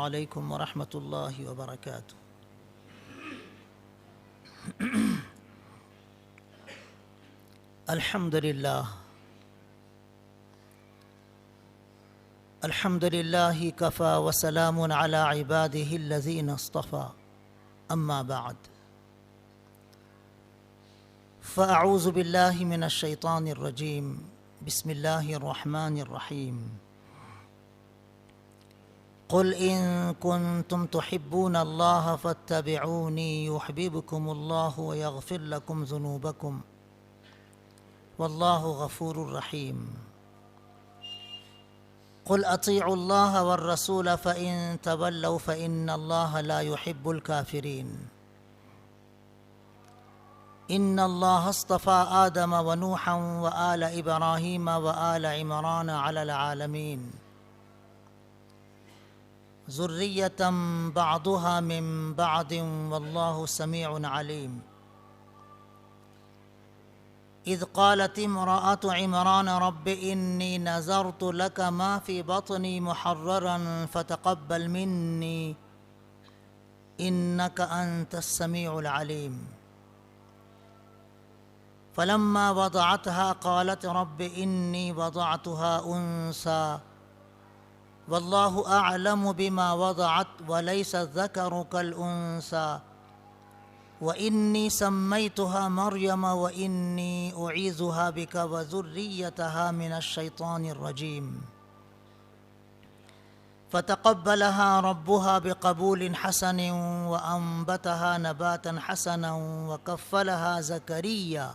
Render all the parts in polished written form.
علیکم ورحمۃ اللہ وبرکاتہ۔ الحمد للہ کفا وسلام علی عبادہ الذین اصطفى، اما بعد فاعوذ باللہ من الشیطان الرجیم، بسم اللہ الرحمن الرحیم۔ قل ان کنتم تحبون اللہ فاتبعونی یحببکم اللہ ویغفر لکم ذنوبکم واللہ غفور رحیم۔ قل اطیعوا اللہ والرسول فإن تولوا فإن اللہ لا يحب الكافرین۔ ان اللہ اصطفى آدم ونوحا وآل ابراہیم وآل عمران علی العالمین، ذریۃ بعضها من بعض واللہ سمیع علیم۔ اذ قالت امرأة عمران رب انی نذرت لك ما في بطنی محررا فتقبل منی انك انت السمیع العلیم۔ فلما وضعتها قالت رب انی وضعتها انثى واللہ اعلم بما وضعت وليس الذکر كالانثى وإنی سمیتها مریم وإنی أعیذها بک وذریتها من الشیطان الرجیم۔ فتقبلها ربها بقبول حسن وأنبتها نباتا حسنا وكفلها زكريا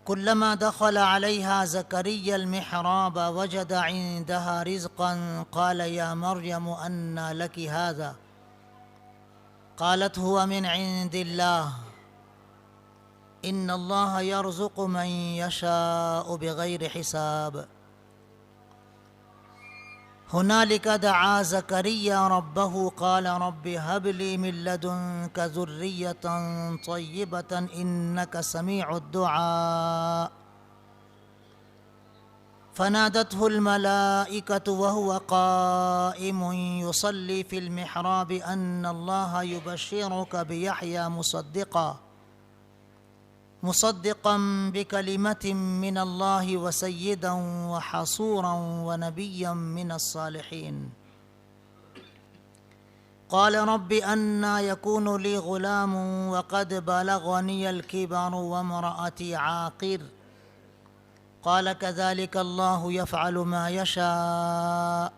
كلما دخل عليها زكريا المحراب وجد عندها رزقا قال يا مريم أنى لك هذا قالت هو من عند الله إن الله يرزق من يشاء بغير حساب۔ هنالك دعا زكريا ربه قال رب هب لي من لدنك ذرية طيبة إنك سميع الدعاء۔ فنادته الملائكة وهو قائم يصلي في المحراب أن الله يبشرك بيحيى مصدقا بكلمة من الله وسيدا وحصورا ونبيا من الصالحين۔ قال رب أنى يكون لي غلام وقد بلغني الكبر وامرأتي عاقر قال كذلك الله يفعل ما يشاء۔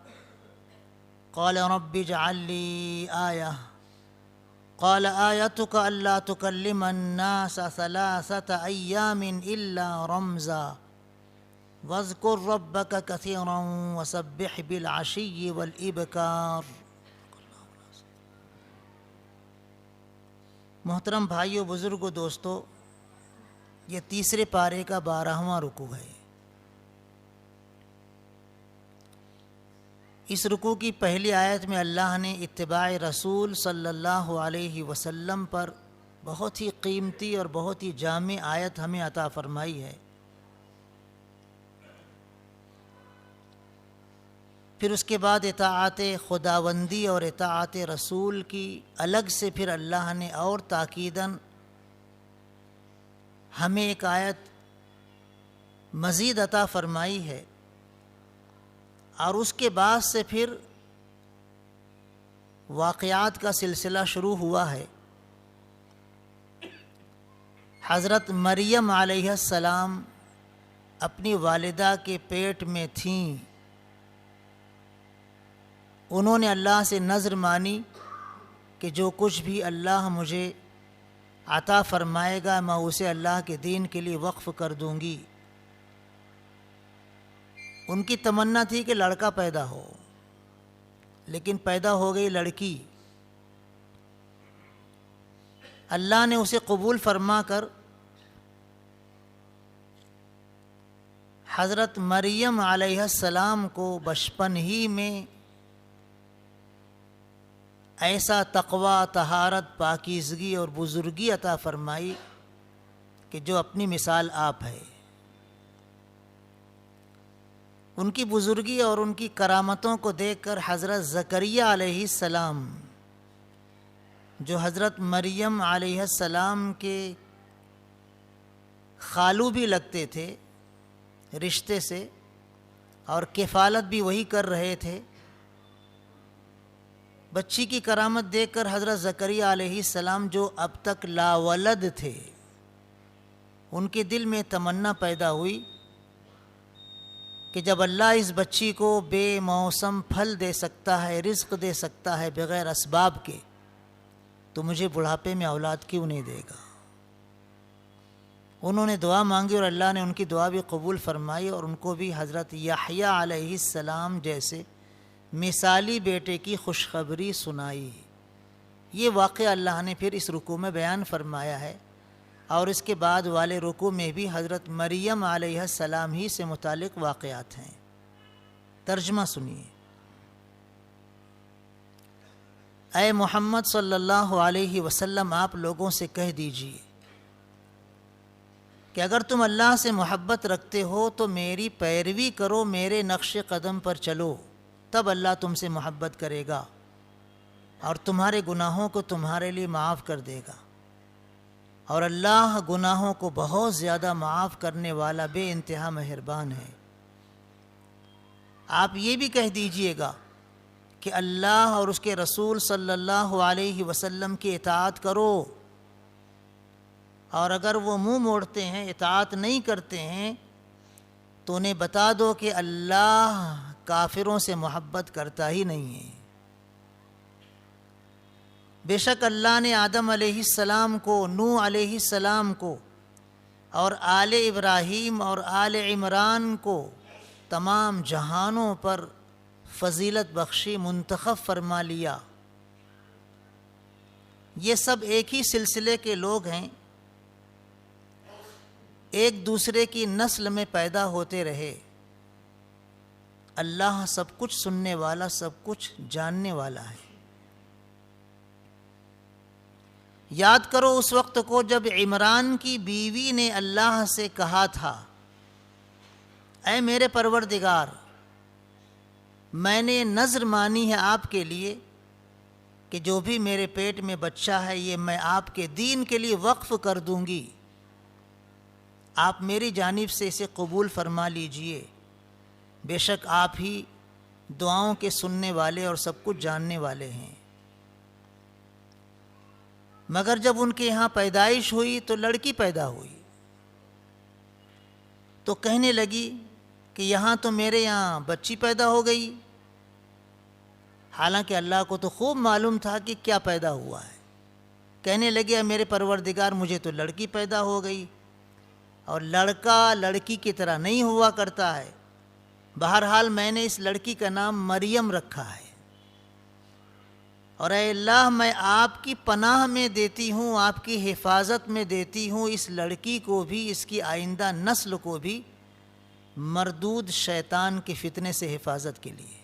قال رب اجعل لي آية قال آيتك ألا تكلم الناس 3 أيام إلا رمزا واذكر ربك كثيرا وسبح بالعشي والإبكار۔ محترم بھائیو، بزرگو، دوستو، یہ تیسرے پارے کا 12واں رکوع ہے۔ اس رکوع کی پہلی آیت میں اللہ نے اتباع رسول صلی اللہ علیہ وسلم پر بہت ہی قیمتی اور بہت ہی جامع آیت ہمیں عطا فرمائی ہے۔ پھر اس کے بعد اطاعت خداوندی اور اطاعت رسول کی الگ سے پھر اللہ نے اور تاکیداً ہمیں ایک آیت مزید عطا فرمائی ہے، اور اس کے بعد سے پھر واقعات کا سلسلہ شروع ہوا ہے۔ حضرت مریم علیہ السلام اپنی والدہ کے پیٹ میں تھیں، انہوں نے اللہ سے نذر مانی کہ جو کچھ بھی اللہ مجھے عطا فرمائے گا میں اسے اللہ کے دین کے لیے وقف کر دوں گی۔ ان کی تمنا تھی کہ لڑکا پیدا ہو، لیکن پیدا ہو گئی لڑکی۔ اللہ نے اسے قبول فرما کر حضرت مریم علیہ السلام کو بچپن ہی میں ایسا تقوی، طہارت، پاکیزگی اور بزرگی عطا فرمائی کہ جو اپنی مثال آپ ہے۔ ان کی بزرگی اور ان کی کرامتوں کو دیکھ کر حضرت زکریہ علیہ السلام، جو حضرت مریم علیہ السلام کے خالو بھی لگتے تھے رشتے سے، اور کفالت بھی وہی کر رہے تھے، بچی کی کرامت دیکھ کر حضرت زکریہ علیہ السلام جو اب تک لاولد تھے، ان کے دل میں تمنا پیدا ہوئی کہ جب اللہ اس بچی کو بے موسم پھل دے سکتا ہے، رزق دے سکتا ہے بغیر اسباب کے، تو مجھے بڑھاپے میں اولاد کیوں نہیں دے گا۔ انہوں نے دعا مانگی اور اللہ نے ان کی دعا بھی قبول فرمائی، اور ان کو بھی حضرت یحییٰ علیہ السلام جیسے مثالی بیٹے کی خوشخبری سنائی۔ یہ واقعہ اللہ نے پھر اس رکوع میں بیان فرمایا ہے، اور اس کے بعد والے رکوع میں بھی حضرت مریم علیہ السلام ہی سے متعلق واقعات ہیں۔ ترجمہ سنیے۔ اے محمد صلی اللہ علیہ وسلم، آپ لوگوں سے کہہ دیجئے کہ اگر تم اللہ سے محبت رکھتے ہو تو میری پیروی کرو، میرے نقش قدم پر چلو، تب اللہ تم سے محبت کرے گا اور تمہارے گناہوں کو تمہارے لیے معاف کر دے گا، اور اللہ گناہوں کو بہت زیادہ معاف کرنے والا بے انتہا مہربان ہے۔ آپ یہ بھی کہہ دیجئے گا کہ اللہ اور اس کے رسول صلی اللہ علیہ وسلم کی اطاعت کرو، اور اگر وہ منہ موڑتے ہیں، اطاعت نہیں کرتے ہیں، تو انہیں بتا دو کہ اللہ کافروں سے محبت کرتا ہی نہیں ہے۔ بے شک اللہ نے آدم علیہ السلام کو، نوح علیہ السلام کو، اور آل ابراہیم اور آل عمران کو تمام جہانوں پر فضیلت بخشی، منتخب فرما لیا۔ یہ سب ایک ہی سلسلے کے لوگ ہیں، ایک دوسرے کی نسل میں پیدا ہوتے رہے۔ اللہ سب کچھ سننے والا، سب کچھ جاننے والا ہے۔ یاد کرو اس وقت کو جب عمران کی بیوی نے اللہ سے کہا تھا، اے میرے پروردگار، میں نے نذر مانی ہے آپ کے لیے کہ جو بھی میرے پیٹ میں بچہ ہے یہ میں آپ کے دین کے لیے وقف کر دوں گی، آپ میری جانب سے اسے قبول فرما لیجئے، بے شک آپ ہی دعاؤں کے سننے والے اور سب کچھ جاننے والے ہیں۔ مگر جب ان کے یہاں پیدائش ہوئی تو لڑکی پیدا ہوئی، تو کہنے لگی کہ یہاں تو میرے یہاں بچی پیدا ہو گئی، حالانکہ اللہ کو تو خوب معلوم تھا کہ کیا پیدا ہوا ہے۔ کہنے لگے، اے میرے پروردگار، مجھے تو لڑکی پیدا ہو گئی، اور لڑکا لڑکی کی طرح نہیں ہوا کرتا ہے، بہرحال میں نے اس لڑکی کا نام مریم رکھا ہے، اور اے اللہ، میں آپ کی پناہ میں دیتی ہوں، آپ کی حفاظت میں دیتی ہوں اس لڑکی کو بھی، اس کی آئندہ نسل کو بھی، مردود شیطان کے فتنے سے حفاظت کے لیے۔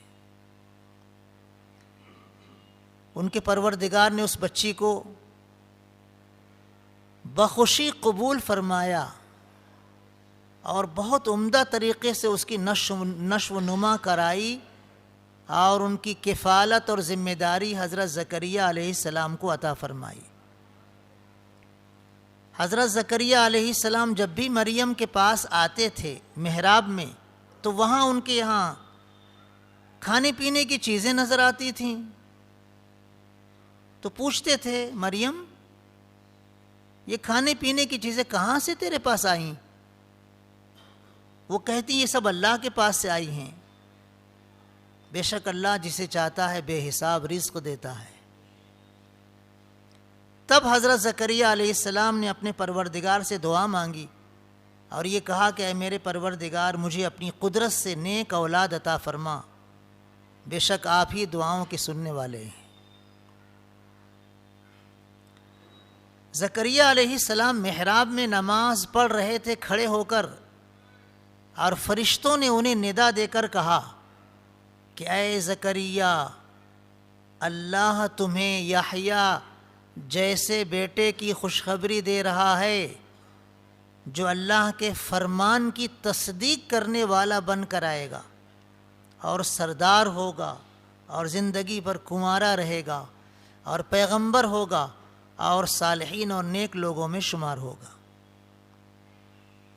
ان کے پروردگار نے اس بچی کو بخوشی قبول فرمایا، اور بہت عمدہ طریقے سے اس کی نشو و نما کرائی، اور ان کی کفالت اور ذمہ داری حضرت زکریہ علیہ السلام کو عطا فرمائی۔ حضرت زکریہ علیہ السلام جب بھی مریم کے پاس آتے تھے محراب میں، تو وہاں ان کے یہاں کھانے پینے کی چیزیں نظر آتی تھیں، تو پوچھتے تھے، مریم، یہ کھانے پینے کی چیزیں کہاں سے تیرے پاس آئیں؟ وہ کہتی، یہ سب اللہ کے پاس سے آئی ہیں، بے شک اللہ جسے چاہتا ہے بے حساب رزق دیتا ہے۔ تب حضرت زکریہ علیہ السلام نے اپنے پروردگار سے دعا مانگی اور یہ کہا کہ اے میرے پروردگار، مجھے اپنی قدرت سے نیک اولاد عطا فرما، بے شک آپ ہی دعاؤں کے سننے والے ہیں۔ زکریہ علیہ السلام محراب میں نماز پڑھ رہے تھے کھڑے ہو کر، اور فرشتوں نے انہیں ندا دے کر کہا کہ اے زکریہ، اللہ تمہیں یحییٰ جیسے بیٹے کی خوشخبری دے رہا ہے جو اللہ کے فرمان کی تصدیق کرنے والا بن کر آئے گا۔ اور سردار ہوگا اور زندگی پر کنوارا رہے گا اور پیغمبر ہوگا اور صالحین اور نیک لوگوں میں شمار ہوگا۔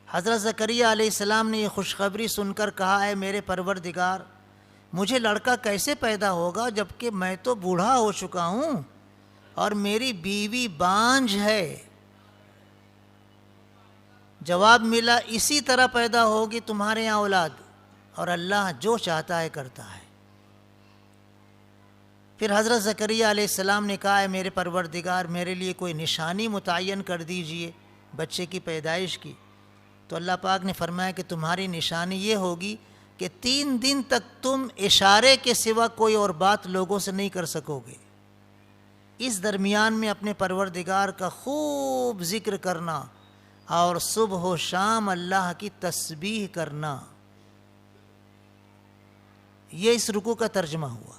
حضرت زکریا علیہ السلام نے یہ خوشخبری سن کر کہا، اے میرے پروردگار، مجھے لڑکا کیسے پیدا ہوگا جبکہ میں تو بوڑھا ہو چکا ہوں اور میری بیوی بانجھ ہے۔ جواب ملا، اسی طرح پیدا ہوگی تمہارے یہاں اولاد، اور اللہ جو چاہتا ہے کرتا ہے۔ پھر حضرت زکریا علیہ السلام نے کہا، اے میرے پروردگار، میرے لیے کوئی نشانی متعین کر دیجئے بچے کی پیدائش کی۔ تو اللہ پاک نے فرمایا کہ تمہاری نشانی یہ ہوگی کہ 3 دن تک تم اشارے کے سوا کوئی اور بات لوگوں سے نہیں کر سکو گے۔ اس درمیان میں اپنے پروردگار کا خوب ذکر کرنا اور صبح و شام اللہ کی تسبیح کرنا، یہ اس رکوع کا ترجمہ ہوا۔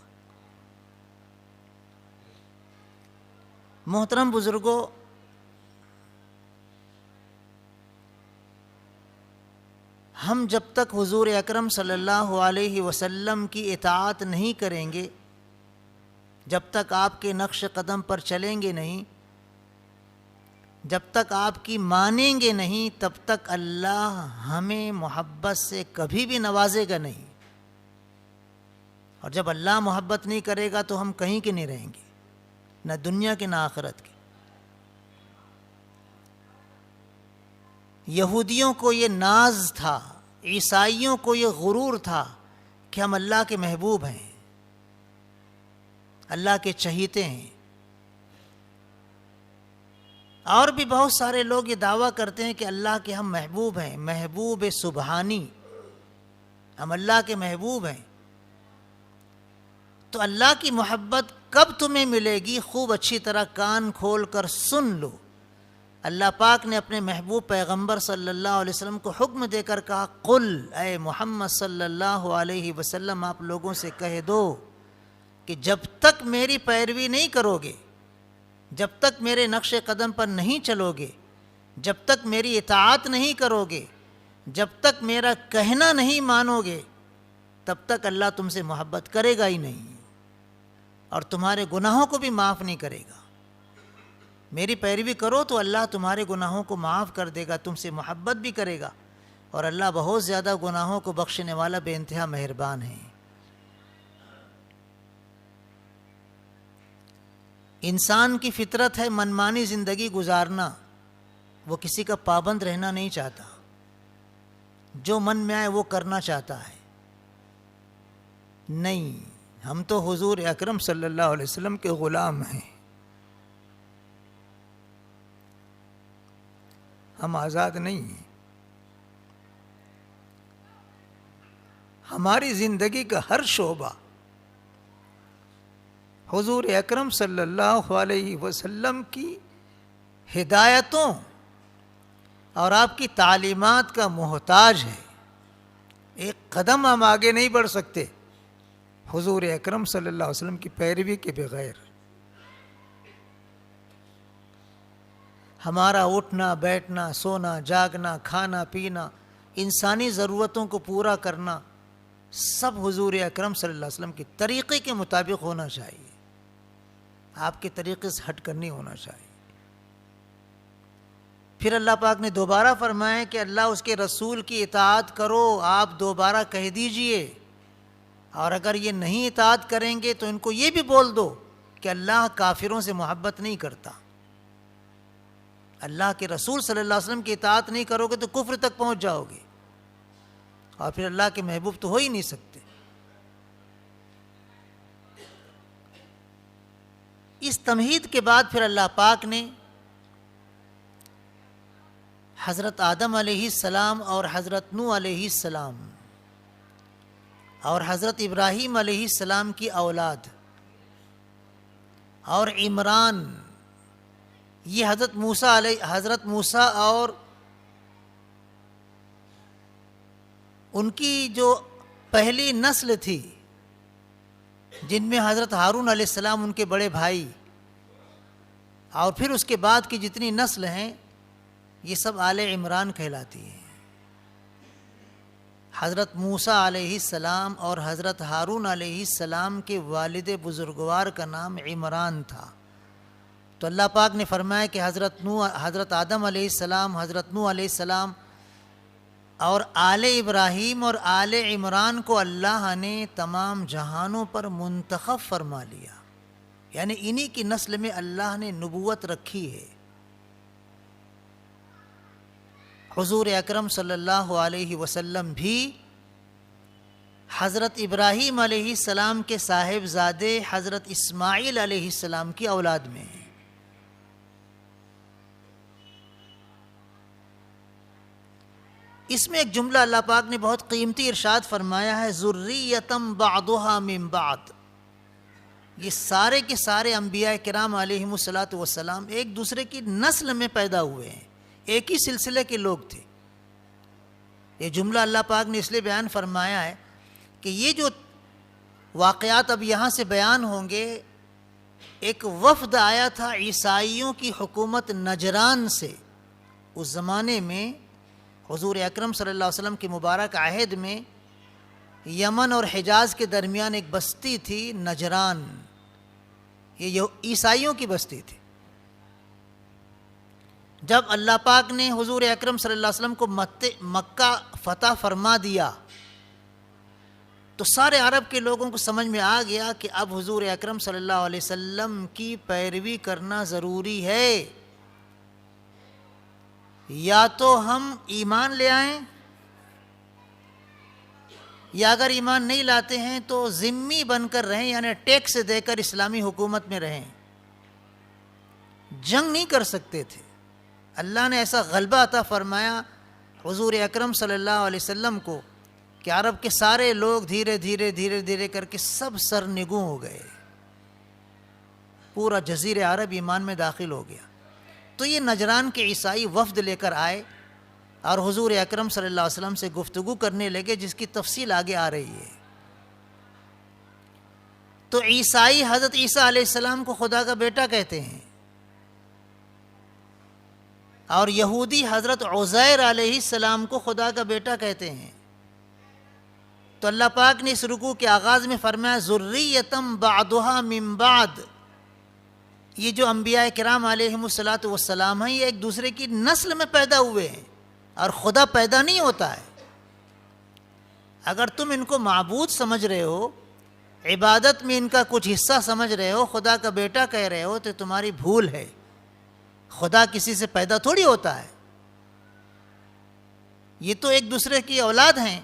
محترم بزرگوں، ہم جب تک حضور اکرم صلی اللہ علیہ وسلم کی اطاعت نہیں کریں گے، جب تک آپ کے نقش قدم پر چلیں گے نہیں، جب تک آپ کی مانیں گے نہیں، تب تک اللہ ہمیں محبت سے کبھی بھی نوازے گا نہیں۔ اور جب اللہ محبت نہیں کرے گا تو ہم کہیں کے نہیں رہیں گے، نہ دنیا کے نہ آخرت کے۔ یہودیوں کو یہ ناز تھا، عیسائیوں کو یہ غرور تھا کہ ہم اللہ کے محبوب ہیں، اللہ کے چہیتے ہیں۔ اور بھی بہت سارے لوگ یہ دعویٰ کرتے ہیں کہ اللہ کے ہم محبوب ہیں، محبوب سبحانی، ہم اللہ کے محبوب ہیں۔ تو اللہ کی محبت کب تمہیں ملے گی؟ خوب اچھی طرح کان کھول کر سن لو۔ اللہ پاک نے اپنے محبوب پیغمبر صلی اللہ علیہ وسلم کو حکم دے کر کہا، قل، اے محمد صلی اللہ علیہ وسلم، آپ لوگوں سے کہہ دو کہ جب تک میری پیروی نہیں کرو گے، جب تک میرے نقش قدم پر نہیں چلو گے، جب تک میری اطاعت نہیں کرو گے، جب تک میرا کہنا نہیں مانو گے، تب تک اللہ تم سے محبت کرے گا ہی نہیں، اور تمہارے گناہوں کو بھی معاف نہیں کرے گا۔ میری پیروی کرو تو اللہ تمہارے گناہوں کو معاف کر دے گا، تم سے محبت بھی کرے گا، اور اللہ بہت زیادہ گناہوں کو بخشنے والا بے انتہا مہربان ہے۔ انسان کی فطرت ہے منمانی زندگی گزارنا، وہ کسی کا پابند رہنا نہیں چاہتا، جو من میں آئے وہ کرنا چاہتا ہے۔ نہیں، ہم تو حضور اکرم صلی اللہ علیہ وسلم کے غلام ہیں، ہم آزاد نہیں ہیں۔ ہماری زندگی کا ہر شعبہ حضور اکرم صلی اللہ علیہ وسلم کی ہدایتوں اور آپ کی تعلیمات کا محتاج ہے۔ ایک قدم ہم آگے نہیں بڑھ سکتے حضور اکرم صلی اللہ علیہ وسلم کی پیروی کے بغیر۔ ہمارا اٹھنا بیٹھنا، سونا جاگنا، کھانا پینا، انسانی ضرورتوں کو پورا کرنا، سب حضور اکرم صلی اللہ علیہ وسلم کے طریقے کے مطابق ہونا چاہیے، آپ کے طریقے سے ہٹ کر نہیں ہونا چاہیے۔ پھر اللہ پاک نے دوبارہ فرمایا کہ اللہ اس کے رسول کی اطاعت کرو، آپ دوبارہ کہہ دیجئے، اور اگر یہ نہیں اطاعت کریں گے تو ان کو یہ بھی بول دو کہ اللہ کافروں سے محبت نہیں کرتا۔ اللہ کے رسول صلی اللہ علیہ وسلم کی اطاعت نہیں کرو گے تو کفر تک پہنچ جاؤ گے، اور پھر اللہ کے محبوب تو ہو ہی نہیں سکتے۔ اس تمہید کے بعد پھر اللہ پاک نے حضرت آدم علیہ السلام اور حضرت نوح علیہ السلام اور حضرت ابراہیم علیہ السلام کی اولاد اور عمران، یہ حضرت موسیٰ اور ان کی جو پہلی نسل تھی، جن میں حضرت ہارون علیہ السلام ان کے بڑے بھائی، اور پھر اس کے بعد کی جتنی نسل ہیں، یہ سب آل عمران کہلاتی ہیں۔ حضرت موسیٰ علیہ السلام اور حضرت ہارون علیہ السلام کے والد بزرگوار کا نام عمران تھا. تو اللہ پاک نے فرمایا کہ حضرت آدم علیہ السلام، حضرت نوح علیہ السلام اور آل ابراہیم اور آل عمران کو اللہ نے تمام جہانوں پر منتخب فرما لیا، یعنی انہی کی نسل میں اللہ نے نبوت رکھی ہے. حضور اکرم صلی اللہ علیہ وسلم بھی حضرت ابراہیم علیہ السلام کے صاحبزادے حضرت اسماعیل علیہ السلام کی اولاد میں ہیں. اس میں ایک جملہ اللہ پاک نے بہت قیمتی ارشاد فرمایا ہے، ذریۃ بعضھا من بعض. یہ سارے کے سارے انبیاء کرام علیہم الصلاۃ والسلام ایک دوسرے کی نسل میں پیدا ہوئے ہیں، ایک ہی سلسلے کے لوگ تھے. یہ جملہ اللہ پاک نے اس لیے بیان فرمایا ہے کہ یہ جو واقعات اب یہاں سے بیان ہوں گے، ایک وفد آیا تھا عیسائیوں کی حکومت نجران سے. اس زمانے میں حضور اکرم صلی اللہ علیہ وسلم کے مبارک عہد میں یمن اور حجاز کے درمیان ایک بستی تھی نجران، یہ عیسائیوں کی بستی تھی. جب اللہ پاک نے حضور اکرم صلی اللہ علیہ وسلم کو مکہ فتح فرما دیا تو سارے عرب کے لوگوں کو سمجھ میں آ گیا کہ اب حضور اکرم صلی اللہ علیہ وسلم کی پیروی کرنا ضروری ہے. یا تو ہم ایمان لے آئیں، یا اگر ایمان نہیں لاتے ہیں تو ذمی بن کر رہیں، یعنی ٹیکس دے کر اسلامی حکومت میں رہیں. جنگ نہیں کر سکتے تھے. اللہ نے ایسا غلبہ عطا فرمایا حضور اکرم صلی اللہ علیہ وسلم کو کہ عرب کے سارے لوگ دھیرے دھیرے کر کے سب سرنگوں ہو گئے، پورا جزیرہ عرب ایمان میں داخل ہو گیا. تو یہ نجران کے عیسائی وفد لے کر آئے اور حضور اکرم صلی اللہ علیہ وسلم سے گفتگو کرنے لگے، جس کی تفصیل آگے آ رہی ہے. تو عیسائی حضرت عیسیٰ علیہ السلام کو خدا کا بیٹا کہتے ہیں، اور یہودی حضرت عزیر علیہ السلام کو خدا کا بیٹا کہتے ہیں. تو اللہ پاک نے اس رکوع کے آغاز میں فرمایا ذریۃ بعضھا من بعض. یہ جو انبیاء کرام علیہم الصلاۃ والسلام ہیں، یہ ایک دوسرے کی نسل میں پیدا ہوئے ہیں، اور خدا پیدا نہیں ہوتا ہے. اگر تم ان کو معبود سمجھ رہے ہو، عبادت میں ان کا کچھ حصہ سمجھ رہے ہو، خدا کا بیٹا کہہ رہے ہو، تو تمہاری بھول ہے. خدا کسی سے پیدا تھوڑی ہوتا ہے. یہ تو ایک دوسرے کی اولاد ہیں.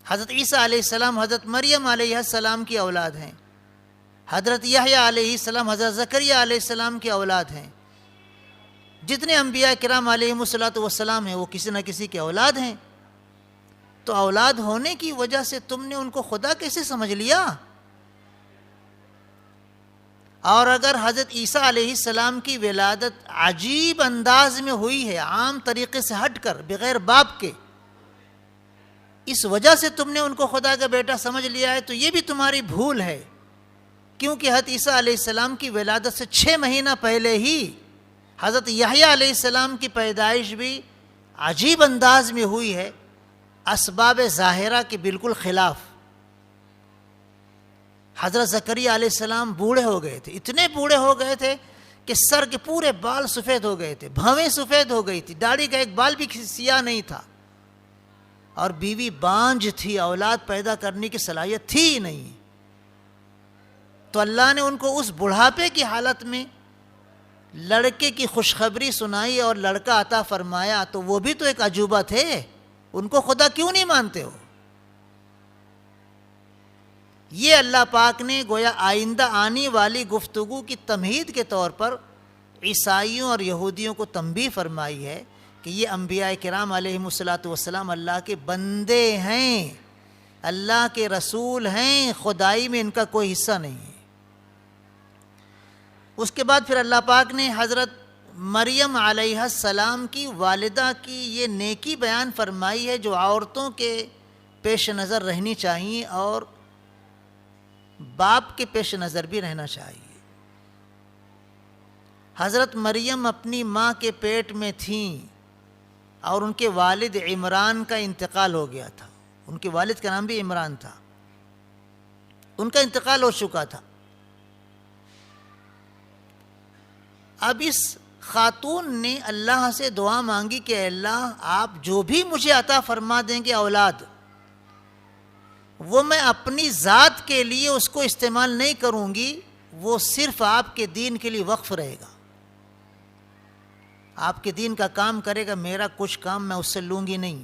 حضرت عیسیٰ علیہ السلام حضرت مریم علیہ السلام کی اولاد ہیں، حضرت یحییٰ علیہ السلام حضرت زکریہ علیہ السلام کی اولاد ہیں. جتنے انبیاء کرام علیہم الصلاۃ والسلام ہیں وہ کسی نہ کسی کے اولاد ہیں. تو اولاد ہونے کی وجہ سے تم نے ان کو خدا کیسے سمجھ لیا؟ اور اگر حضرت عیسیٰ علیہ السلام کی ولادت عجیب انداز میں ہوئی ہے، عام طریقے سے ہٹ کر، بغیر باپ کے، اس وجہ سے تم نے ان کو خدا کا بیٹا سمجھ لیا ہے، تو یہ بھی تمہاری بھول ہے. کیونکہ حضرت عیسیٰ علیہ السلام کی ولادت سے 6 مہینہ پہلے ہی حضرت یحییٰ علیہ السلام کی پیدائش بھی عجیب انداز میں ہوئی ہے، اسباب ظاہرہ کے بالکل خلاف. حضرت زکریہ علیہ السلام بوڑھے ہو گئے تھے، اتنے بوڑھے ہو گئے تھے کہ سر کے پورے بال سفید ہو گئے تھے، بھویں سفید ہو گئی تھی، داڑھی کا ایک بال بھی سیاہ نہیں تھا، اور بیوی بانجھ تھی، اولاد پیدا کرنے کی صلاحیت تھی ہی نہیں. تو اللہ نے ان کو اس بڑھاپے کی حالت میں لڑکے کی خوشخبری سنائی اور لڑکا عطا فرمایا. تو وہ بھی تو ایک عجوبہ تھے، ان کو خدا کیوں نہیں مانتے ہو؟ یہ اللہ پاک نے گویا آئندہ آنے والی گفتگو کی تمہید کے طور پر عیسائیوں اور یہودیوں کو تنبیہ فرمائی ہے کہ یہ انبیاء کرام علیہم الصلاۃ والسلام اللہ کے بندے ہیں، اللہ کے رسول ہیں، خدائی میں ان کا کوئی حصہ نہیں ہے. اس کے بعد پھر اللہ پاک نے حضرت مریم علیہ السلام کی والدہ کی یہ نیکی بیان فرمائی ہے جو عورتوں کے پیش نظر رہنی چاہیے اور باپ کے پیش نظر بھی رہنا چاہیے. حضرت مریم اپنی ماں کے پیٹ میں تھیں اور ان کے والد عمران کا انتقال ہو گیا تھا. ان کے والد کا نام بھی عمران تھا. ان کا انتقال ہو چکا تھا. اب اس خاتون نے اللہ سے دعا مانگی کہ اللہ آپ جو بھی مجھے عطا فرما دیں گے اولاد، وہ میں اپنی ذات کے لیے اس کو استعمال نہیں کروں گی، وہ صرف آپ کے دین کے لیے وقف رہے گا، آپ کے دین کا کام کرے گا، میرا کچھ کام میں اس سے لوں گی نہیں.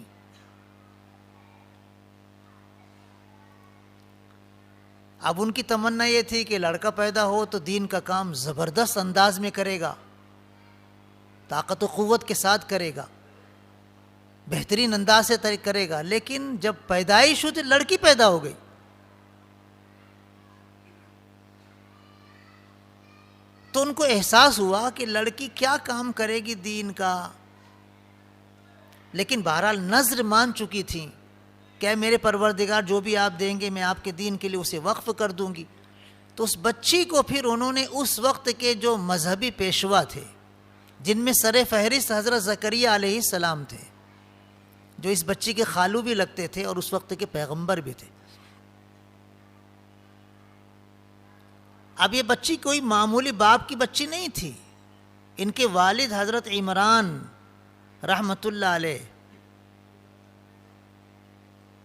اب ان کی تمنا یہ تھی کہ لڑکا پیدا ہو تو دین کا کام زبردست انداز میں کرے گا، طاقت و قوت کے ساتھ کرے گا، بہترین انداز سے کرے گا. لیکن جب پیدائش ہوئی تو لڑکی پیدا ہو گئی. تو ان کو احساس ہوا کہ لڑکی کیا کام کرے گی دین کا. لیکن بہرحال نذر مان چکی تھیں کہ میرے پروردگار جو بھی آپ دیں گے میں آپ کے دین کے لیے اسے وقف کر دوں گی. تو اس بچی کو پھر انہوں نے اس وقت کے جو مذہبی پیشوا تھے، جن میں سر فہرست حضرت زکریا علیہ السلام تھے، جو اس بچی کے خالو بھی لگتے تھے اور اس وقت کے پیغمبر بھی تھے. اب یہ بچی کوئی معمولی باپ کی بچی نہیں تھی. ان کے والد حضرت عمران رحمت اللہ علیہ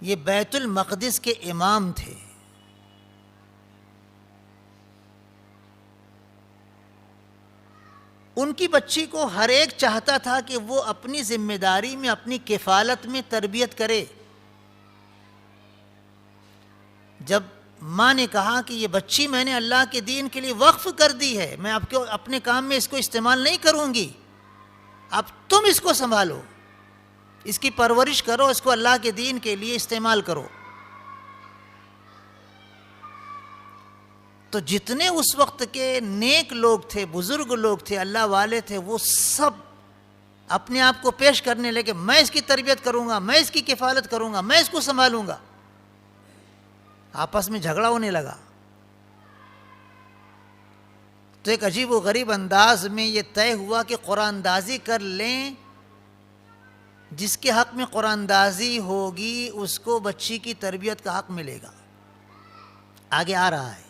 یہ بیت المقدس کے امام تھے. ان کی بچی کو ہر ایک چاہتا تھا کہ وہ اپنی ذمہ داری میں، اپنی کفالت میں تربیت کرے. جب ماں نے کہا کہ یہ بچی میں نے اللہ کے دین کے لیے وقف کر دی ہے، میں آپ کو اپنے کام میں اس کو استعمال نہیں کروں گی، اب تم اس کو سنبھالو، اس کی پرورش کرو، اس کو اللہ کے دین کے لیے استعمال کرو. تو جتنے اس وقت کے نیک لوگ تھے، بزرگ لوگ تھے، اللہ والے تھے، وہ سب اپنے آپ کو پیش کرنے لگے، میں اس کی تربیت کروں گا، میں اس کی کفالت کروں گا، میں اس کو سنبھالوں گا. آپس میں جھگڑا ہونے لگا. تو ایک عجیب و غریب انداز میں یہ طے ہوا کہ قرآن اندازی کر لیں، جس کے حق میں قرآن اندازی ہوگی اس کو بچی کی تربیت کا حق ملے گا. آگے آ رہا ہے.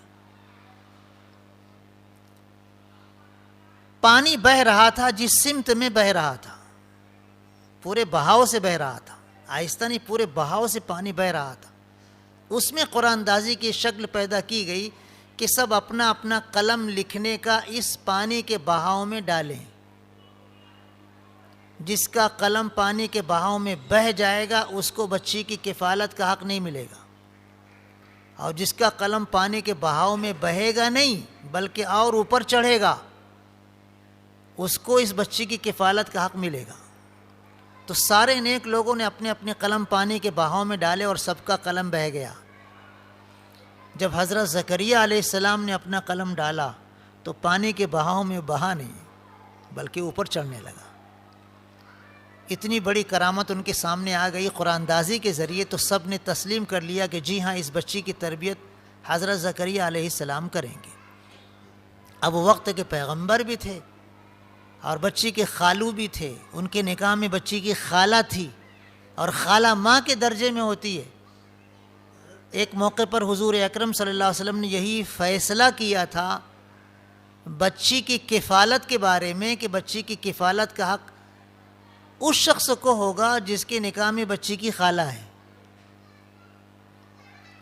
پانی بہہ رہا تھا، جس سمت میں بہہ رہا تھا، پورے بہاؤ سے بہہ رہا تھا، آہستہ نہیں، پورے بہاؤ سے پانی بہہ رہا تھا. اس میں قرآن اندازی کی شکل پیدا کی گئی کہ سب اپنا اپنا قلم لکھنے کا اس پانی کے بہاؤ میں ڈالیں. جس کا قلم پانی کے بہاؤ میں بہہ جائے گا اس کو بچی کی کفالت کا حق نہیں ملے گا، اور جس کا قلم پانی کے بہاؤ میں بہے گا نہیں بلکہ اور اوپر چڑھے گا اس کو اس بچی کی کفالت کا حق ملے گا. تو سارے نیک لوگوں نے اپنے اپنے قلم پانی کے بہاؤ میں ڈالے اور سب کا قلم بہہ گیا. جب حضرت زکریا علیہ السلام نے اپنا قلم ڈالا تو پانی کے بہاؤ میں بہا نہیں بلکہ اوپر چڑھنے لگا. اتنی بڑی کرامت ان کے سامنے آ گئی قرآن اندازی کے ذریعے. تو سب نے تسلیم کر لیا کہ جی ہاں، اس بچی کی تربیت حضرت زکریا علیہ السلام کریں گے. اب وقت کے پیغمبر بھی تھے اور بچی کے خالو بھی تھے. ان کے نکاح میں بچی کی خالہ تھی، اور خالہ ماں کے درجے میں ہوتی ہے. ایک موقع پر حضور اکرم صلی اللہ علیہ وسلم نے یہی فیصلہ کیا تھا بچی کی کفالت کے بارے میں کہ بچی کی کفالت کا حق اس شخص کو ہوگا جس کے نکاح میں بچی کی خالہ ہے.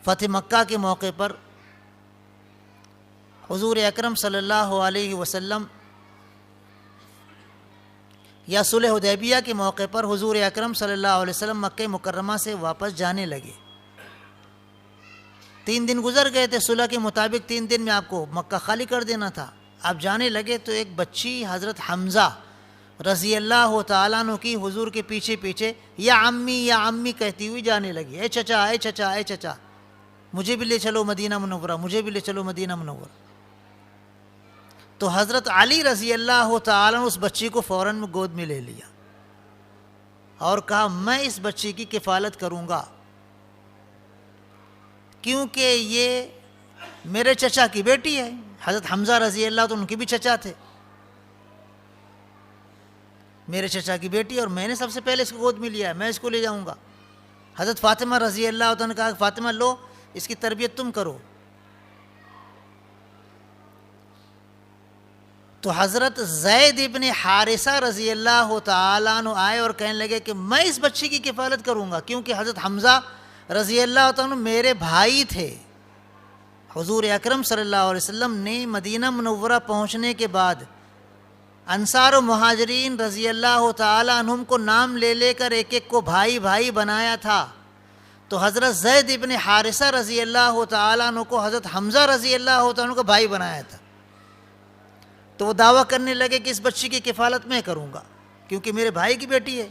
فتح مکہ کے موقع پر حضور اکرم صلی اللہ علیہ وسلم، یا صلح حدیبیہ کے موقع پر حضور اکرم صلی اللہ علیہ وسلم مکہ مکرمہ سے واپس جانے لگے. 3 دن گزر گئے تھے، صلح کے مطابق 3 دن میں آپ کو مکہ خالی کر دینا تھا. آپ جانے لگے تو ایک بچی حضرت حمزہ رضی اللہ تعالیٰ عنہ کی حضور کے پیچھے پیچھے یا عمی کہتی ہوئی جانے لگی. اے چچا، اے چچا، اے چچا، مجھے بھی لے چلو مدینہ منورہ، مجھے بھی لے چلو مدینہ منورہ. تو حضرت علی رضی اللہ تعالیٰ عنہ اس بچی کو فوراً گود میں لے لیا اور کہا میں اس بچی کی کفالت کروں گا، کیونکہ یہ میرے چچا کی بیٹی ہے. حضرت حمزہ رضی اللہ تو ان کے بھی چچا تھے. میرے چچا کی بیٹی اور میں نے سب سے پہلے اس کو گود میں لیا ہے، میں اس کو لے جاؤں گا۔ حضرت فاطمہ رضی اللہ عنہ نے کہا کہ فاطمہ لو اس کی تربیت تم کرو۔ تو حضرت زید ابن حارثہ رضی اللہ تعالیٰ عنہ آئے اور کہنے لگے کہ میں اس بچی کی کفالت کروں گا، کیونکہ حضرت حمزہ رضی اللہ تعالیٰ عنہ میرے بھائی تھے۔ حضور اکرم صلی اللہ علیہ وسلم نے مدینہ منورہ پہنچنے کے بعد انصار و مہاجرین رضی اللہ تعالیٰ عنہم کو نام لے لے کر ایک ایک کو بھائی بھائی بنایا تھا۔ تو حضرت زید ابن حارثہ رضی اللہ تعالیٰ عنہ کو حضرت حمزہ رضی اللہ تعالیٰ عنہ کو بھائی بنایا تھا۔ تو وہ دعویٰ کرنے لگے کہ اس بچی کی کفالت میں کروں گا کیونکہ میرے بھائی کی بیٹی ہے۔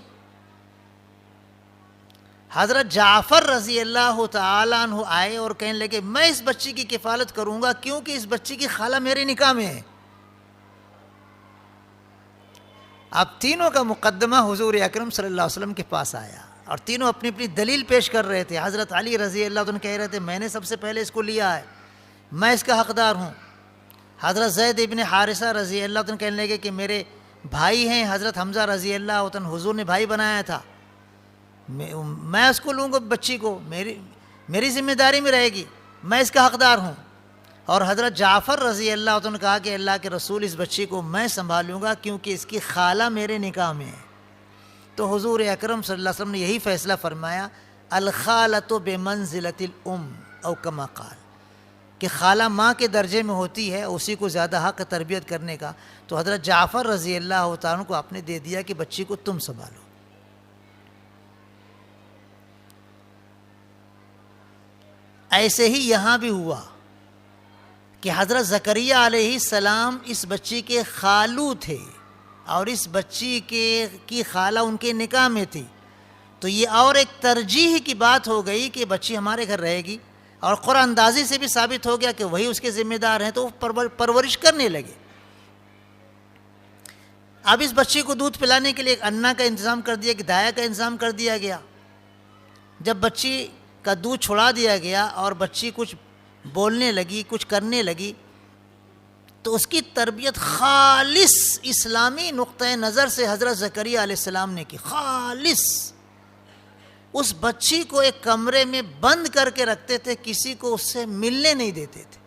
حضرت جعفر رضی اللہ تعالیٰ عنہ آئے اور کہنے لگے میں اس بچی کی کفالت کروں گا کیونکہ اس بچی کی خالہ میرے نکاح میں ہے۔ اب تینوں کا مقدمہ حضور اکرم صلی اللہ علیہ وسلم کے پاس آیا اور تینوں اپنی اپنی دلیل پیش کر رہے تھے۔ حضرت علی رضی اللہ عنہ کہہ رہے تھے میں نے سب سے پہلے اس کو لیا ہے، میں اس کا حقدار ہوں۔ حضرت زید ابن حارثہ رضی اللہ عنہ کہنے لگے کہ میرے بھائی ہیں حضرت حمزہ رضی اللہ عنہ، حضور نے بھائی بنایا تھا، میں اس کو لوں گا، بچی کو میری ذمہ داری میں رہے گی، میں اس کا حقدار ہوں۔ اور حضرت جعفر رضی اللہ عنہ نے کہا کہ اللہ کے رسول اس بچی کو میں سنبھالوں گا کیونکہ اس کی خالہ میرے نکاح میں ہے۔ تو حضور اکرم صلی اللہ علیہ وسلم نے یہی فیصلہ فرمایا الخالۃ بمنزلۃ الام او کما قال، کہ خالہ ماں کے درجے میں ہوتی ہے، اسی کو زیادہ حق تربیت کرنے کا۔ تو حضرت جعفر رضی اللہ تعالیٰ عنہ کو آپ نے دے دیا کہ بچی کو تم سنبھالو۔ ایسے ہی یہاں بھی ہوا کہ حضرت زکریہ علیہ السلام اس بچی کے خالو تھے اور اس بچی کی خالہ ان کے نکاح میں تھی۔ تو یہ اور ایک ترجیح کی بات ہو گئی کہ بچی ہمارے گھر رہے گی، اور قرآن اندازی سے بھی ثابت ہو گیا کہ وہی اس کے ذمہ دار ہیں، تو وہ پرورش کرنے لگے۔ اب اس بچی کو دودھ پلانے کے لیے ایک انا کا انتظام کر دیا، ایک دایا کا انتظام کر دیا گیا۔ جب بچی کا دودھ چھڑا دیا گیا اور بچی کچھ بولنے لگی، کچھ کرنے لگی، تو اس کی تربیت خالص اسلامی نقطۂ نظر سے حضرت زکریا علیہ السلام نے کی۔ خالص اس بچی کو ایک کمرے میں بند کر کے رکھتے تھے، کسی کو اس سے ملنے نہیں دیتے تھے۔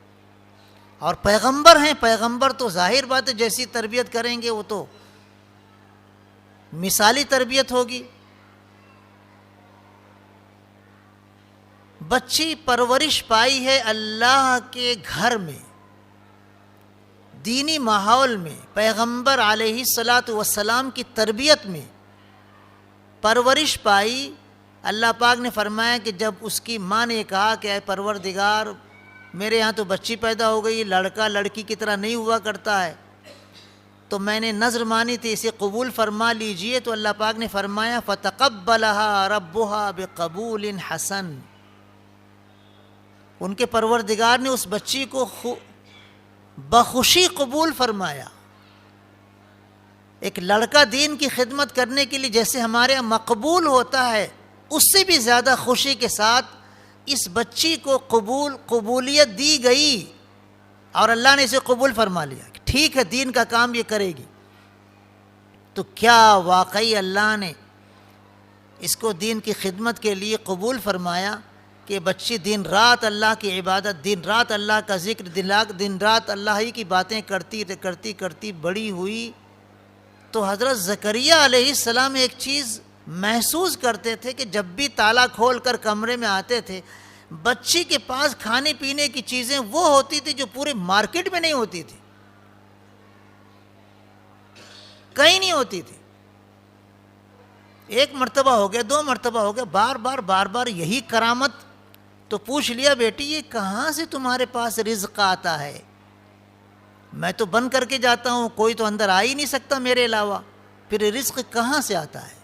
اور پیغمبر ہیں، پیغمبر تو ظاہر بات ہے جیسی تربیت کریں گے وہ تو مثالی تربیت ہوگی۔ بچی پرورش پائی ہے اللہ کے گھر میں، دینی ماحول میں، پیغمبر علیہ الصلاۃ والسلام کی تربیت میں پرورش پائی۔ اللہ پاک نے فرمایا کہ جب اس کی ماں نے کہا کہ اے پروردگار میرے ہاں تو بچی پیدا ہو گئی، لڑکا لڑکی کی طرح نہیں ہوا کرتا ہے، تو میں نے نذر مانی تھی اسے قبول فرما لیجئے۔ تو اللہ پاک نے فرمایا فَتَقَبَّلَهَا رَبُّهَا بِقَبُولٍ حَسَنٍ، ان کے پروردگار نے اس بچی کو بخوشی قبول فرمایا۔ ایک لڑکا دین کی خدمت کرنے کے لیے جیسے ہمارے یہاں مقبول ہوتا ہے، اس سے بھی زیادہ خوشی کے ساتھ اس بچی کو قبولیت دی گئی اور اللہ نے اسے قبول فرما لیا کہ ٹھیک ہے دین کا کام یہ کرے گی۔ تو کیا واقعی اللہ نے اس کو دین کی خدمت کے لیے قبول فرمایا کہ بچی دن رات اللہ کی عبادت، دن رات اللہ کا ذکر، دن رات اللہ ہی کی باتیں کرتی بڑی ہوئی۔ تو حضرت زکریہ علیہ السلام ایک چیز محسوس کرتے تھے کہ جب بھی تالا کھول کر کمرے میں آتے تھے، بچی کے پاس کھانے پینے کی چیزیں وہ ہوتی تھی جو پورے مارکیٹ میں نہیں ہوتی تھی، کہیں نہیں ہوتی تھی۔ ایک مرتبہ ہو گیا، دو مرتبہ ہو گیا، بار بار یہی کرامت۔ تو پوچھ لیا بیٹی یہ کہاں سے تمہارے پاس رزق آتا ہے؟ میں تو بند کر کے جاتا ہوں، کوئی تو اندر آ ہی نہیں سکتا میرے علاوہ، پھر رزق کہاں سے آتا ہے؟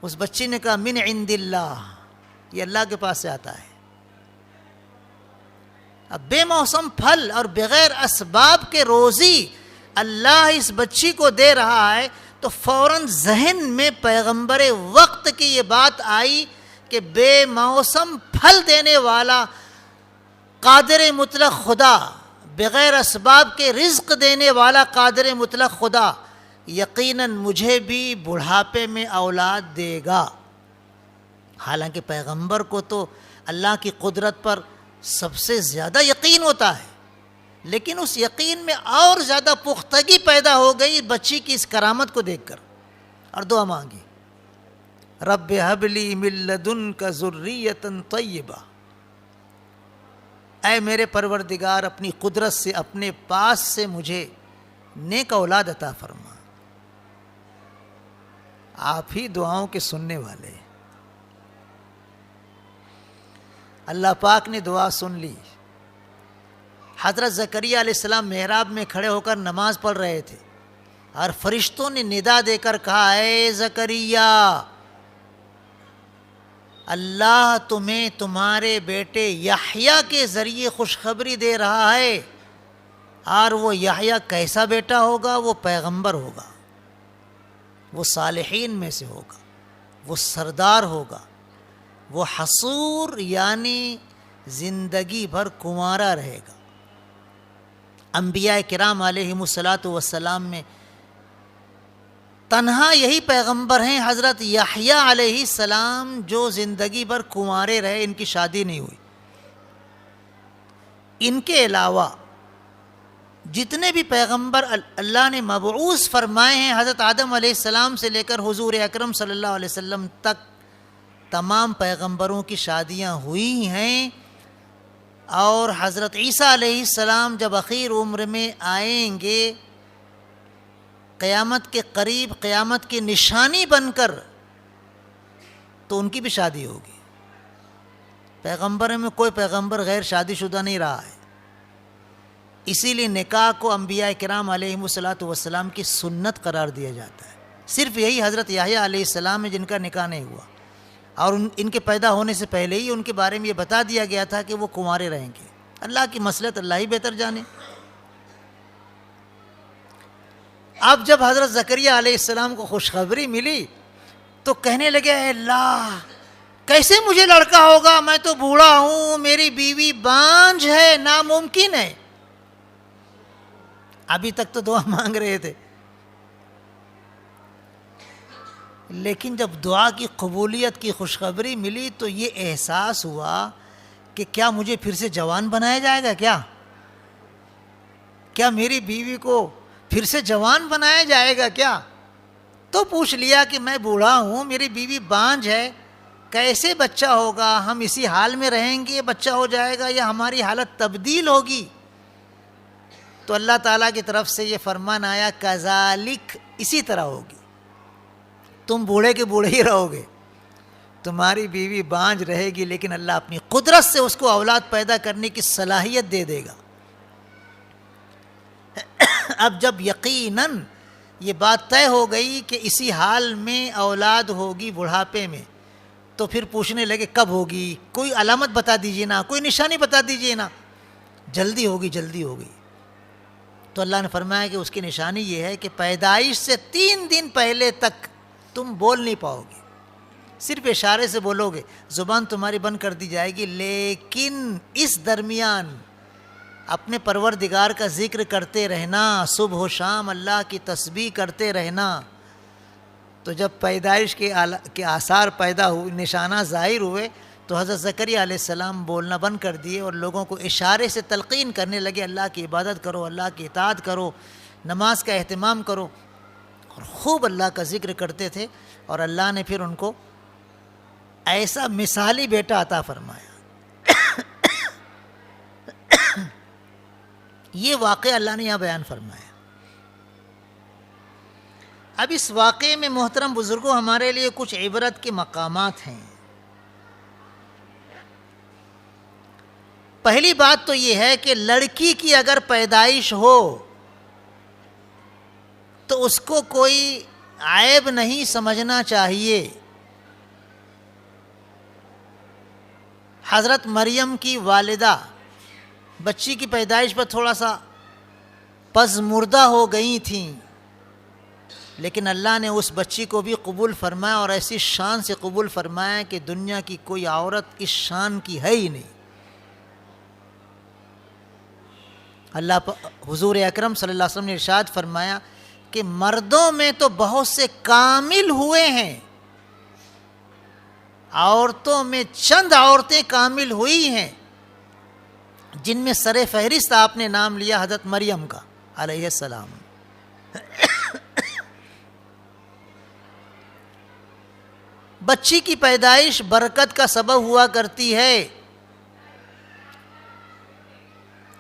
اس بچی نے کہا من عند اللہ، یہ اللہ کے پاس سے آتا ہے۔ اب بے موسم پھل اور بغیر اسباب کے روزی اللہ اس بچی کو دے رہا ہے، تو فوراً ذہن میں پیغمبر وقت کی یہ بات آئی کہ بے موسم پھل دینے والا قادر مطلق خدا، بغیر اسباب کے رزق دینے والا قادر مطلق خدا، یقیناً مجھے بھی بڑھاپے میں اولاد دے گا۔ حالانکہ پیغمبر کو تو اللہ کی قدرت پر سب سے زیادہ یقین ہوتا ہے، لیکن اس یقین میں اور زیادہ پختگی پیدا ہو گئی بچی کی اس کرامت کو دیکھ کر، اور دعا مانگی، رب ہب لی من لدنک ذریۃ طیبہ، اے میرے پروردگار اپنی قدرت سے، اپنے پاس سے مجھے نیک اولاد عطا فرما۔ آپ ہی دعاؤں کے سننے والے۔ اللہ پاک نے دعا سن لی۔ حضرت زکریا علیہ السلام محراب میں کھڑے ہو کر نماز پڑھ رہے تھے، اور فرشتوں نے ندا دے کر کہا، اے زکریا، اللہ تمہیں تمہارے بیٹے یحییٰ کے ذریعے خوشخبری دے رہا ہے، اور وہ یحییٰ کیسا بیٹا ہوگا؟ وہ پیغمبر ہوگا، وہ صالحین میں سے ہوگا، وہ سردار ہوگا، وہ حصور یعنی زندگی بھر کنوارا رہے گا۔ انبیاء کرام علیہم الصلاۃ والسلام میں تنہا یہی پیغمبر ہیں حضرت یحییٰ علیہ السلام جو زندگی بھر کنوارے رہے، ان کی شادی نہیں ہوئی۔ ان کے علاوہ جتنے بھی پیغمبر اللہ نے مبعوث فرمائے ہیں، حضرت آدم علیہ السلام سے لے کر حضور اکرم صلی اللہ علیہ وسلم تک، تمام پیغمبروں کی شادیاں ہوئی ہیں، اور حضرت عیسیٰ علیہ السلام جب اخیر عمر میں آئیں گے، قیامت کے قریب، قیامت کی نشانی بن کر، تو ان کی بھی شادی ہوگی۔ پیغمبر میں کوئی پیغمبر غیر شادی شدہ نہیں رہا ہے، اسی لیے نکاح کو انبیاء کرام علیہم الصلاۃ والسلام کی سنت قرار دیا جاتا ہے۔ صرف یہی حضرت یحییٰ علیہ السلام ہے جن کا نکاح نہیں ہوا، اور ان کے پیدا ہونے سے پہلے ہی ان کے بارے میں یہ بتا دیا گیا تھا کہ وہ کنوارے رہیں گے۔ اللہ کی مصلحت اللہ ہی بہتر جانے۔ اب جب حضرت زکریا علیہ السلام کو خوشخبری ملی تو کہنے لگے، اے اللہ، کیسے مجھے لڑکا ہوگا؟ میں تو بوڑھا ہوں، میری بیوی بانجھ ہے، ناممکن ہے۔ ابھی تک تو دعا مانگ رہے تھے، لیکن جب دعا کی قبولیت کی خوشخبری ملی تو یہ احساس ہوا کہ کیا مجھے پھر سے جوان بنایا جائے گا؟ کیا میری بیوی کو پھر سے جوان بنایا جائے گا کیا؟ تو پوچھ لیا کہ میں بوڑھا ہوں، میری بیوی بانجھ ہے، کیسے بچہ ہوگا؟ ہم اسی حال میں رہیں گے، بچہ ہو جائے گا، یا ہماری حالت تبدیل ہوگی؟ تو اللہ تعالیٰ کی طرف سے یہ فرمان آیا، کذالک، اسی طرح ہوگی، تم بوڑھے کے بوڑھے ہی رہو گے، تمہاری بیوی بانجھ رہے گی، لیکن اللہ اپنی قدرت سے اس کو اولاد پیدا کرنے کی صلاحیت دے دے گا۔ اب جب یقیناً یہ بات طے ہو گئی کہ اسی حال میں اولاد ہوگی بڑھاپے میں، تو پھر پوچھنے لگے کب ہوگی؟ کوئی علامت بتا دیجیے نا، کوئی نشانی بتا دیجیے نا، جلدی ہوگی جلدی ہوگی۔ تو اللہ نے فرمایا کہ اس کی نشانی یہ ہے کہ پیدائش سے 3 دن پہلے تک تم بول نہیں پاؤ گے، صرف اشارے سے بولو گے، زبان تمہاری بند کر دی جائے گی، لیکن اس درمیان اپنے پروردگار کا ذکر کرتے رہنا، صبح و شام اللہ کی تسبیح کرتے رہنا۔ تو جب پیدائش کے آثار پیدا ہوئے، نشانات ظاہر ہوئے، تو حضرت زکریا علیہ السلام بولنا بند کر دیے اور لوگوں کو اشارے سے تلقین کرنے لگے، اللہ کی عبادت کرو، اللہ کی اطاعت کرو، نماز کا اہتمام کرو، اور خوب اللہ کا ذکر کرتے تھے، اور اللہ نے پھر ان کو ایسا مثالی بیٹا عطا فرمایا۔ یہ واقعہ اللہ نے یہاں بیان فرمایا۔ اب اس واقعے میں محترم بزرگوں ہمارے لیے کچھ عبرت کے مقامات ہیں۔ پہلی بات تو یہ ہے کہ لڑکی کی اگر پیدائش ہو تو اس کو کوئی عیب نہیں سمجھنا چاہیے۔ حضرت مریم کی والدہ بچی کی پیدائش پر تھوڑا سا پزمردہ ہو گئی تھیں، لیکن اللہ نے اس بچی کو بھی قبول فرمایا، اور ایسی شان سے قبول فرمایا کہ دنیا کی کوئی عورت اس شان کی ہے ہی نہیں۔ حضور اکرم صلی اللہ علیہ وسلم نے ارشاد فرمایا کہ مردوں میں تو بہت سے کامل ہوئے ہیں، عورتوں میں چند عورتیں کامل ہوئی ہیں، جن میں سر فہرست آپ نے نام لیا حضرت مریم کا علیہ السلام۔ بچی کی پیدائش برکت کا سبب ہوا کرتی ہے۔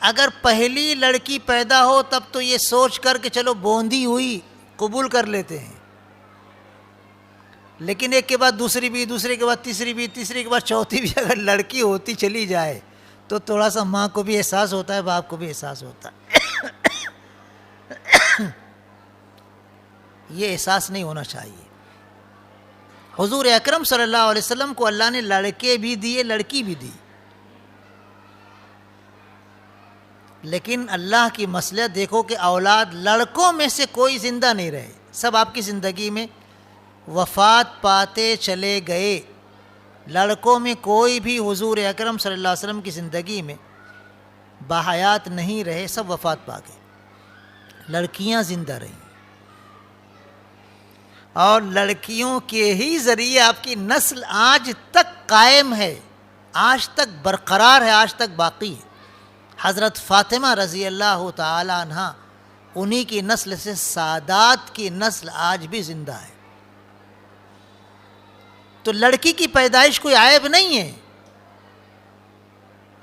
اگر پہلی لڑکی پیدا ہو تب تو یہ سوچ کر کہ چلو بوندی ہوئی قبول کر لیتے ہیں، لیکن ایک کے بعد دوسری بھی، دوسرے کے بعد تیسری بھی، تیسری کے بعد چوتھی بھی اگر لڑکی ہوتی چلی جائے تو تھوڑا سا ماں کو بھی احساس ہوتا ہے، باپ کو بھی احساس ہوتا ہے۔ یہ احساس نہیں ہونا چاہیے۔ حضور اکرم صلی اللہ علیہ وسلم کو اللہ نے لڑکے بھی دیے، لڑکی بھی دی، لیکن اللہ کی مصلحت دیکھو کہ اولاد لڑکوں میں سے کوئی زندہ نہیں رہے، سب آپ کی زندگی میں وفات پاتے چلے گئے۔ لڑکوں میں کوئی بھی حضور اکرم صلی اللہ علیہ وسلم کی زندگی میں باحیات نہیں رہے، سب وفات پا گئے، لڑکیاں زندہ رہیں، اور لڑکیوں کے ہی ذریعے آپ کی نسل آج تک قائم ہے، آج تک برقرار ہے، آج تک باقی ہے۔ حضرت فاطمہ رضی اللہ تعالی عنہ، انہی کی نسل سے سادات کی نسل آج بھی زندہ ہے۔ تو لڑکی کی پیدائش کوئی عیب نہیں ہے،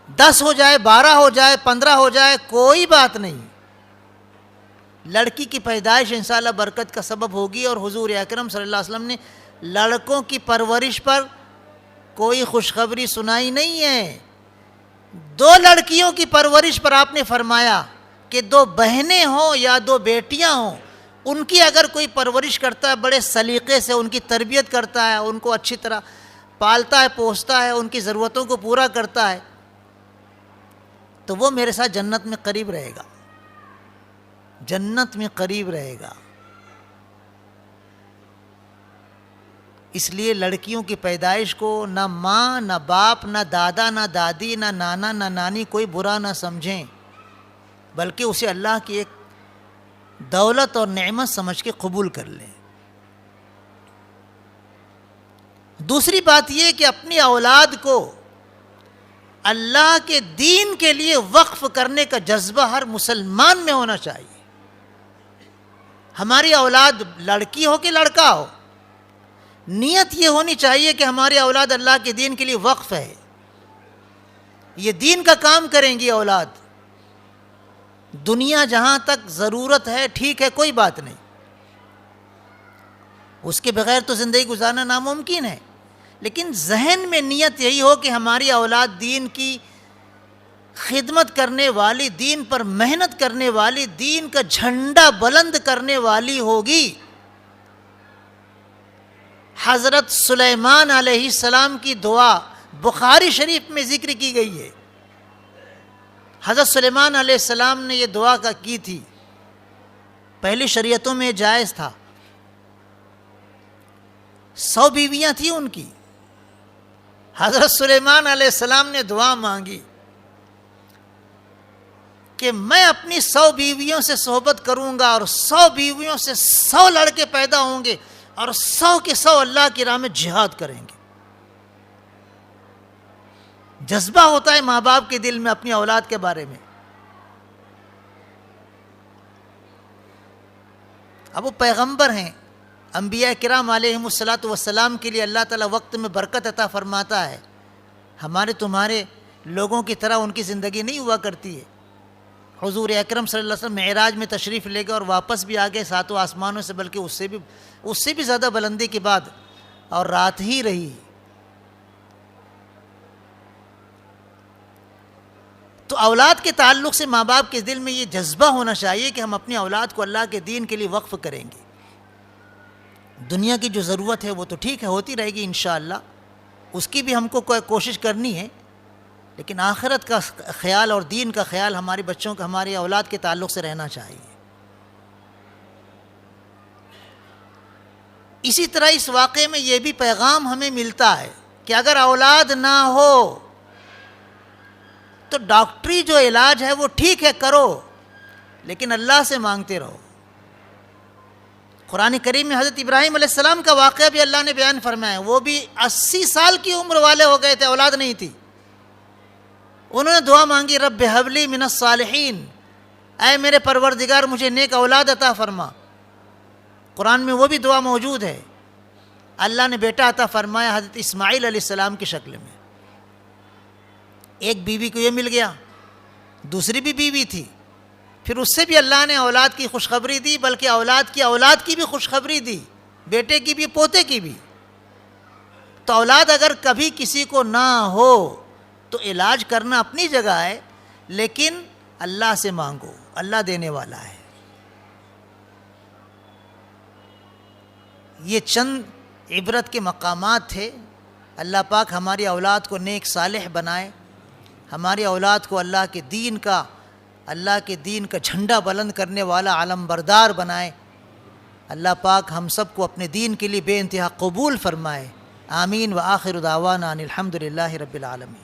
10 ہو جائے، 12 ہو جائے، 15 ہو جائے، کوئی بات نہیں۔ لڑکی کی پیدائش انشاءاللہ برکت کا سبب ہوگی، اور حضور اکرم صلی اللہ علیہ وسلم نے لڑکوں کی پرورش پر کوئی خوشخبری سنائی نہیں ہے۔ 2 لڑکیوں کی پرورش پر آپ نے فرمایا کہ 2 بہنیں ہوں یا 2 بیٹیاں ہوں، ان کی اگر کوئی پرورش کرتا ہے، بڑے سلیقے سے ان کی تربیت کرتا ہے، ان کو اچھی طرح پالتا ہے، پوستا ہے، ان کی ضرورتوں کو پورا کرتا ہے، تو وہ میرے ساتھ جنت میں قریب رہے گا، جنت میں قریب رہے گا۔ اس لیے لڑکیوں کی پیدائش کو نہ ماں، نہ باپ، نہ دادا، نہ دادی، نہ نانا، نہ نانی کوئی برا نہ سمجھیں، بلکہ اسے اللہ کی ایک دولت اور نعمت سمجھ کے قبول کر لیں۔ دوسری بات یہ کہ اپنی اولاد کو اللہ کے دین کے لیے وقف کرنے کا جذبہ ہر مسلمان میں ہونا چاہیے۔ ہماری اولاد لڑکی ہو کہ لڑکا ہو، نیت یہ ہونی چاہیے کہ ہماری اولاد اللہ کے دین کے لیے وقف ہے، یہ دین کا کام کریں گی اولاد، دنیا جہاں تک ضرورت ہے ٹھیک ہے، کوئی بات نہیں، اس کے بغیر تو زندگی گزارنا ناممکن ہے، لیکن ذہن میں نیت یہی ہو کہ ہماری اولاد دین کی خدمت کرنے والی، دین پر محنت کرنے والی، دین کا جھنڈا بلند کرنے والی ہوگی۔ حضرت سلیمان علیہ السلام کی دعا بخاری شریف میں ذکر کی گئی ہے۔ حضرت سلیمان علیہ السلام نے یہ دعا کی تھی، پہلی شریعتوں میں جائز تھا، 100 بیویاں تھیں ان کی، حضرت سلیمان علیہ السلام نے دعا مانگی کہ میں اپنی 100 بیویوں سے صحبت کروں گا، اور 100 بیویوں سے 100 لڑکے پیدا ہوں گے، اور 100 کے 100 اللہ کی راہ میں جہاد کریں گے۔ جذبہ ہوتا ہے ماں باپ کے دل میں اپنی اولاد کے بارے میں۔ اب وہ پیغمبر ہیں، انبیاء کرام علیہم الصلاۃ والسلام کے لیے اللہ تعالیٰ وقت میں برکت عطا فرماتا ہے، ہمارے تمہارے لوگوں کی طرح ان کی زندگی نہیں ہوا کرتی ہے۔ حضور اکرم صلی اللہ علیہ وسلم معراج میں تشریف لے گئے اور واپس بھی آ گئے 7 آسمانوں سے، بلکہ اس سے بھی زیادہ بلندی کے بعد، اور رات ہی رہی۔ تو اولاد کے تعلق سے ماں باپ کے دل میں یہ جذبہ ہونا چاہیے کہ ہم اپنی اولاد کو اللہ کے دین کے لیے وقف کریں گے۔ دنیا کی جو ضرورت ہے وہ تو ٹھیک ہے، ہوتی رہے گی انشاءاللہ، اس کی بھی ہم کو کوشش کرنی ہے، لیکن آخرت کا خیال اور دین کا خیال ہمارے بچوں کا، ہماری اولاد کے تعلق سے رہنا چاہیے۔ اسی طرح اس واقعے میں یہ بھی پیغام ہمیں ملتا ہے کہ اگر اولاد نہ ہو تو ڈاکٹری جو علاج ہے وہ ٹھیک ہے کرو، لیکن اللہ سے مانگتے رہو۔ قرآن کریم میں حضرت ابراہیم علیہ السلام کا واقعہ بھی اللہ نے بیان فرمایا. وہ بھی 80 سال کی عمر والے ہو گئے تھے, اولاد نہیں تھی. انہوں نے دعا مانگی, رب ہب لی من الصالحین, اے میرے پروردگار مجھے نیک اولاد عطا فرما. قرآن میں وہ بھی دعا موجود ہے. اللہ نے بیٹا عطا فرمایا حضرت اسماعیل علیہ السلام کی شکل میں. ایک بیوی کو یہ مل گیا, دوسری بھی بیوی تھی, پھر اس سے بھی اللہ نے اولاد کی خوشخبری دی, بلکہ اولاد کی بھی خوشخبری دی, بیٹے کی بھی پوتے کی بھی. تو اولاد اگر کبھی کسی کو نہ ہو تو علاج کرنا اپنی جگہ ہے, لیکن اللہ سے مانگو, اللہ دینے والا ہے. یہ چند عبرت کے مقامات تھے. اللہ پاک ہماری اولاد کو نیک صالح بنائے, ہماری اولاد کو اللہ کے دین کا جھنڈا بلند کرنے والا علم بردار بنائے. اللہ پاک ہم سب کو اپنے دین کے لیے بے انتہا قبول فرمائے. آمین. وآخر دعوانا ان الحمد للہ رب العالمین.